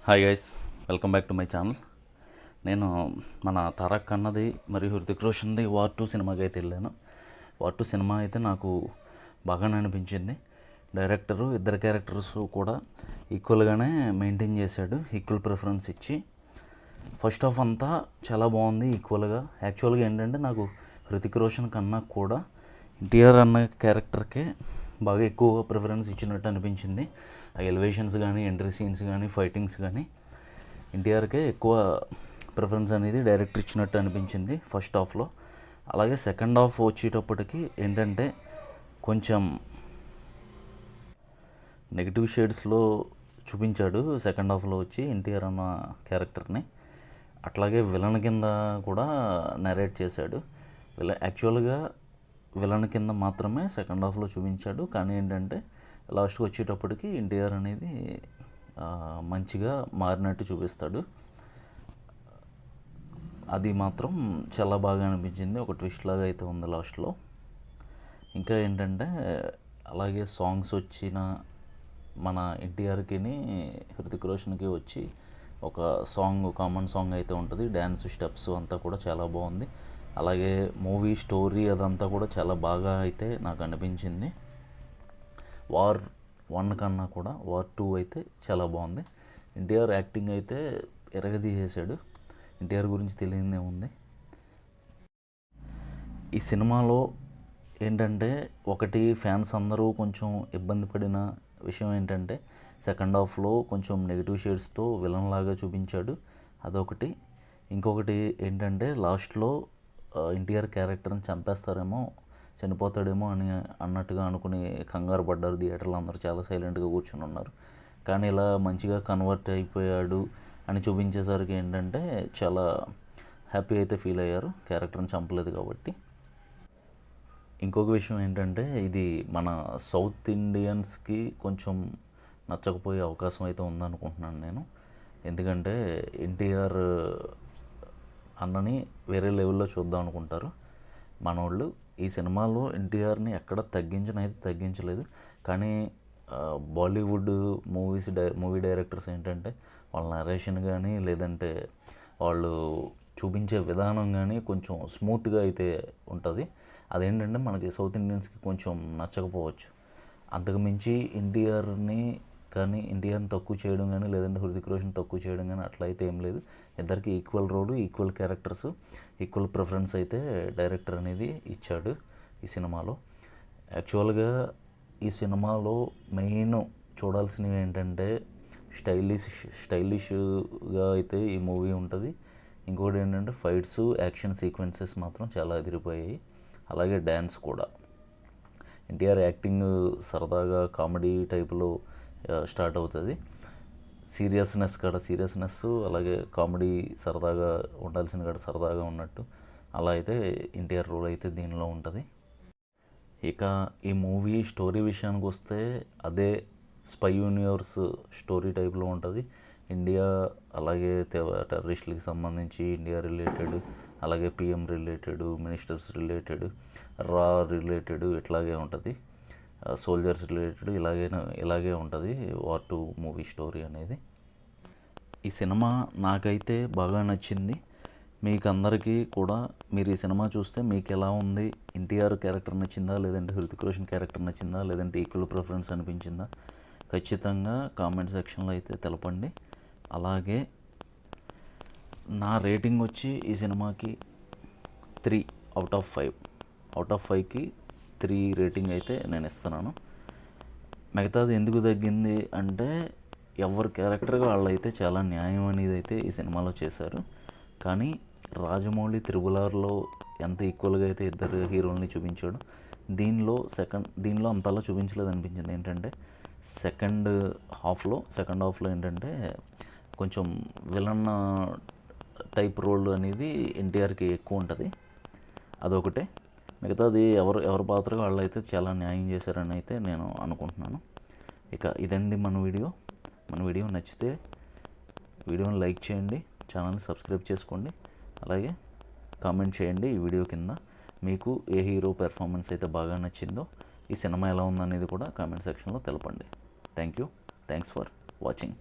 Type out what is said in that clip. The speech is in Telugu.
Hi guys, welcome back to my channel. నేను మన తారక్ అన్నది మరియు హృతిక్ రోషన్ది వార్ 2 సినిమాకి అయితే వెళ్ళాను. వార్ 2 సినిమా అయితే నాకు బాగానే అనిపించింది. డైరెక్టరు ఇద్దరు క్యారెక్టర్స్ కూడా ఈక్వల్గానే మెయింటైన్ చేశాడు, ఈక్వల్ ప్రిఫరెన్స్ ఇచ్చి. ఫస్ట్ హాఫ్ అంతా చాలా బాగుంది ఈక్వల్గా. యాక్చువల్గా ఏంటంటే నాకు హృతిక్ రోషన్ కన్నా కూడా ఎన్టీఆర్ అన్న క్యారెక్టర్కే బాగా ఎక్కువ ప్రిఫరెన్స్ ఇచ్చినట్టు అనిపించింది. ఆ ఎలివేషన్స్ కానీ, ఎంట్రీ సీన్స్ కానీ, ఫైటింగ్స్ కానీ ఎన్టీఆర్కే ఎక్కువ ప్రిఫరెన్స్ అనేది డైరెక్టర్ ఇచ్చినట్టు అనిపించింది ఫస్ట్ హాఫ్లో. అలాగే సెకండ్ హాఫ్ వచ్చేటప్పటికి ఏంటంటే కొంచెం నెగిటివ్ షేడ్స్లో చూపించాడు సెకండ్ హాఫ్లో వచ్చి ఎన్టీఆర్ అన్న క్యారెక్టర్ని. అట్లాగే విలన్ కింద కూడా నరేట్ చేశాడు. యాక్చువల్గా విలన్ కింద మాత్రమే సెకండ్ హాఫ్లో చూపించాడు. కానీ ఏంటంటే లాస్ట్కి వచ్చేటప్పటికి ఎన్టీఆర్ అనేది మంచిగా మారినట్టు చూపిస్తాడు. అది మాత్రం చాలా బాగా అనిపించింది. ఒక ట్విస్ట్ లాగా అయితే ఉంది లాస్ట్లో. ఇంకా ఏంటంటే అలాగే సాంగ్స్ వచ్చిన మన ఎన్టీఆర్కి హృతిక్ రోషన్కి వచ్చి ఒక సాంగ్, కామన్ సాంగ్ అయితే ఉంటుంది. డ్యాన్స్ స్టెప్స్ అంతా కూడా చాలా బాగుంది. అలాగే మూవీ స్టోరీ అదంతా కూడా చాలా బాగా అయితే నాకు అనిపించింది. వార్ 1 కన్నా కూడా వార్ 2 అయితే చాలా బాగుంది. ఎన్టీఆర్ యాక్టింగ్ అయితే ఎరగదీసేశాడు. ఎన్టీఆర్ గురించి తెలియదే ఉంది. ఈ సినిమాలో ఏంటంటే ఒకటి, ఫ్యాన్స్ అందరూ కొంచెం ఇబ్బంది పడిన విషయం ఏంటంటే సెకండ్ హాఫ్లో కొంచెం నెగిటివ్ షేడ్స్తో విలన్ లాగా చూపించాడు, అదొకటి. ఇంకొకటి ఏంటంటే లాస్ట్లో ఎన్టీఆర్ క్యారెక్టర్ని చంపేస్తారేమో, చనిపోతాడేమో అని అన్నట్టుగా అనుకుని కంగారు పడ్డారు థియేటర్లో అందరూ. చాలా సైలెంట్గా కూర్చొని ఉన్నారు. కానీ ఇలా మంచిగా కన్వర్ట్ అయిపోయాడు అని చూపించేసరికి ఏంటంటే చాలా హ్యాపీ అయితే ఫీల్ అయ్యారు, క్యారెక్టర్ని చంపలేదు కాబట్టి. ఇంకొక విషయం ఏంటంటే ఇది మన సౌత్ ఇండియన్స్కి కొంచెం నచ్చకపోయే అవకాశం అయితే ఉందనుకుంటున్నాను నేను. ఎందుకంటే ఎన్టీఆర్ అన్నని వేరే లెవెల్లో చూద్దాం అనుకుంటారు మనోళ్ళు. ఈ సినిమాలో ఎన్టీఆర్ని ఎక్కడ తగ్గించలేదు. కానీ బాలీవుడ్ మూవీ డైరెక్టర్స్ ఏంటంటే వాళ్ళ నరేషన్ కానీ, లేదంటే వాళ్ళు చూపించే విధానం కానీ కొంచెం స్మూత్గా అయితే ఉంటుంది. అదేంటంటే మనకి సౌత్ ఇండియన్స్కి కొంచెం నచ్చకపోవచ్చు. అంతకుమించి ఎన్టీఆర్ని తక్కువ చేయడం కానీ, లేదంటే హృతిక్ రోషన్ తక్కువ చేయడం కానీ అట్లా అయితే ఏం లేదు. ఇద్దరికి ఈక్వల్ రోలు, ఈక్వల్ క్యారెక్టర్స్, ఈక్వల్ ప్రిఫరెన్స్ అయితే డైరెక్టర్ అనేది ఇచ్చాడు ఈ సినిమాలో. యాక్చువల్గా ఈ సినిమాలో మెయిన్ చూడాల్సినవి ఏంటంటే స్టైలిష్గా అయితే ఈ మూవీ ఉంటుంది. ఇంకోటి ఏంటంటే ఫైట్స్, యాక్షన్ సీక్వెన్సెస్ మాత్రం చాలా అదిరిపోయాయి. అలాగే డ్యాన్స్ కూడా. ఎన్టీఆర్ యాక్టింగ్ సరదాగా కామెడీ టైపులో స్టార్ట్ అవుతుంది. సీరియస్నెస్, అలాగే కామెడీ సరదాగా ఉండాల్సిన కాడ సరదాగా ఉన్నట్టు అలా అయితే ఎన్టీఆర్ రోల్ అయితే దీనిలో ఉంటుంది. ఇక ఈ మూవీ స్టోరీ విషయానికి వస్తే అదే స్పై యూనివర్స్ స్టోరీ టైప్లో ఉంటుంది. ఇండియా అలాగే టెర్రరిస్టులకి సంబంధించి ఇండియా రిలేటెడ్, అలాగే PM related, ministers related, related ఇట్లాగే ఉంటుంది. సోల్జర్స్ రిలేటెడ్ ఇలాగే ఉంటుంది వార్ 2 మూవీ స్టోరీ అనేది. ఈ సినిమా నాకైతే బాగా నచ్చింది. మీకు అందరికీ కూడా మీరు ఈ సినిమా చూస్తే మీకు ఎలా ఉంది, ఎన్టీఆర్ క్యారెక్టర్ నచ్చిందా, లేదంటే హృతిక్ రోషన్ క్యారెక్టర్ నచ్చిందా, లేదంటే ఈక్వల్ ప్రిఫరెన్స్ అనిపించిందా, ఖచ్చితంగా కామెంట్ సెక్షన్లో అయితే తెలపండి. అలాగే నా రేటింగ్ వచ్చి ఈ సినిమాకి 3 అవుట్ ఆఫ్ 5కి 3 రేటింగ్ అయితే నేను ఇస్తున్నాను. మిగతాది ఎందుకు తగ్గింది అంటే ఎవరి క్యారెక్టర్గా వాళ్ళైతే చాలా న్యాయం అనేది అయితే ఈ సినిమాలో చేశారు. కానీ రాజమౌళి త్రిబుల్-ఆర్లో ఎంత ఈక్వల్గా అయితే ఇద్దరు హీరోల్ని చూపించాడు, దీనిలో అంతలా చూపించలేదు అనిపించింది. ఏంటంటే సెకండ్ హాఫ్లో ఏంటంటే కొంచెం విలన్ టైప్ రోల్ అనేది ఎన్టీఆర్కి ఎక్కువ ఉంటుంది, అదొకటే. మిగతాది ఎవరి పాత్రగా వాళ్ళు అయితే చాలా న్యాయం చేశారని అయితే నేను అనుకుంటున్నాను. ఇక ఇదండి మన వీడియో నచ్చితే వీడియోని లైక్ చేయండి, ఛానల్ని సబ్స్క్రైబ్ చేసుకోండి, అలాగే కామెంట్ చేయండి ఈ వీడియో కింద మీకు ఏ హీరో పెర్ఫార్మెన్స్ అయితే బాగా నచ్చిందో, ఈ సినిమా ఎలా ఉందనేది కూడా కామెంట్ సెక్షన్లో తెలపండి. Thanks for watching.